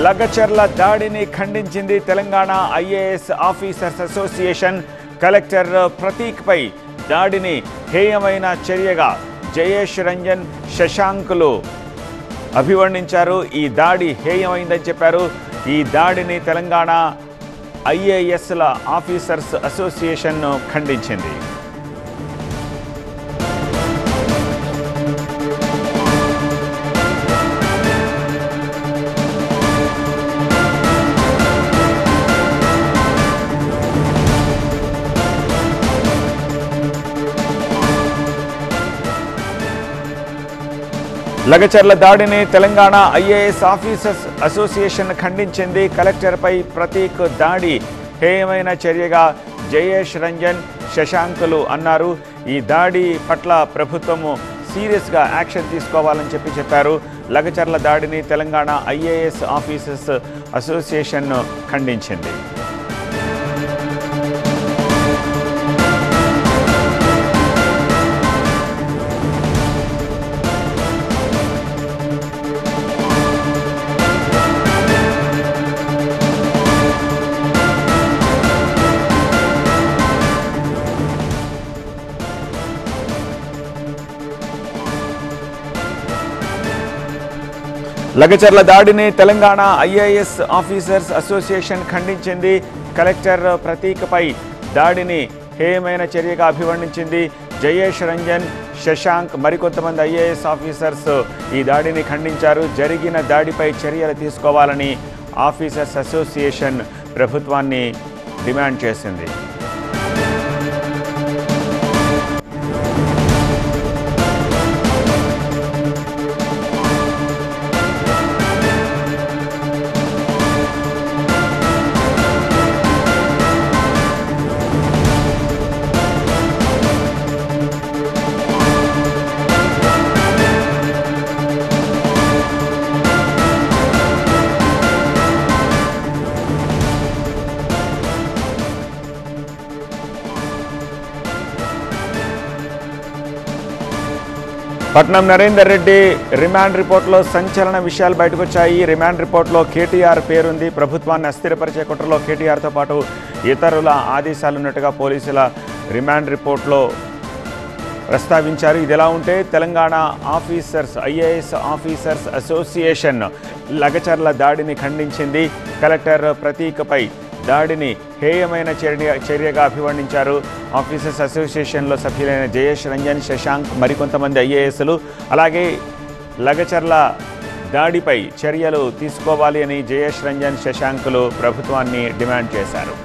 లగచర్ల దాడిని ఖండించింది Telangana IAS officers association. Collector Prateek పై దాడిని హేయమైన చర్యగా జయేష్ రంజన్, శశాంకులు అభివర్ణించారు. ఈ దాడి హేయమైందని చెప్పారు. ఈ దాడిని తెలంగాణ ఐఏఎస్ల ఆఫీసర్స్ అసోసియేషన్ ఖండించింది. లగచర్ల దాడిని తెలంగాణ ఐఏఎస్ ఆఫీసర్స్ అసోసియేషన్ ఖండించింది. కలెక్టర్పై ప్రతీక్ దాడి హేయమైన చర్యగా జయేష్ రంజన్, శశాంకులు అన్నారు. ఈ దాడి పట్ల ప్రభుత్వము సీరియస్గా యాక్షన్ తీసుకోవాలని చెప్పారు. లగచర్ల దాడిని తెలంగాణ ఐఏఎస్ ఆఫీసర్స్ అసోసియేషన్ ఖండించింది. లగచర్ల దాడిని తెలంగాణ ఐఏఎస్ ఆఫీసర్స్ అసోసియేషన్ ఖండించింది. కలెక్టర్ ప్రతీక్ పై దాడిని హేయమైన చర్యగా అభివర్ణించింది. జయేష్ రంజన్, శశాంక్ మరికొంతమంది ఐఏఎస్ ఆఫీసర్స్ ఈ దాడిని ఖండించారు. జరిగిన దాడిపై చర్యలు తీసుకోవాలని ఆఫీసర్స్ అసోసియేషన్ ప్రభుత్వాన్ని డిమాండ్ చేసింది. పట్నం నరేందర్ రెడ్డి రిమాండ్ రిపోర్ట్లో సంచలన విషయాలు బయటకు వచ్చాయి. రిమాండ్ రిపోర్ట్లో కేటీఆర్ పేరుంది. ప్రభుత్వాన్ని అస్థిరపరిచే కుట్రలో కేటీఆర్తో పాటు ఇతరుల ఆదేశాలున్నట్టుగా పోలీసుల రిమాండ్ రిపోర్ట్లో ప్రస్తావించారు. ఇదిలా ఉంటే Telangana IAS officers association Lagacharla దాడిని ఖండించింది. కలెక్టర్ ప్రతీక్ పై దాడిని హేయమైన చర్యగా అభివర్ణించారు. ఆఫీసర్స్ అసోసియేషన్లో సభ్యులైన జయేష్ రంజన్, శశాంక్ మరికొంతమంది ఐఏఎస్లు అలాగే లగచర్ల దాడిపై చర్యలు తీసుకోవాలి అని జయేష్ రంజన్, శశాంకులు ప్రభుత్వాన్ని డిమాండ్ చేశారు.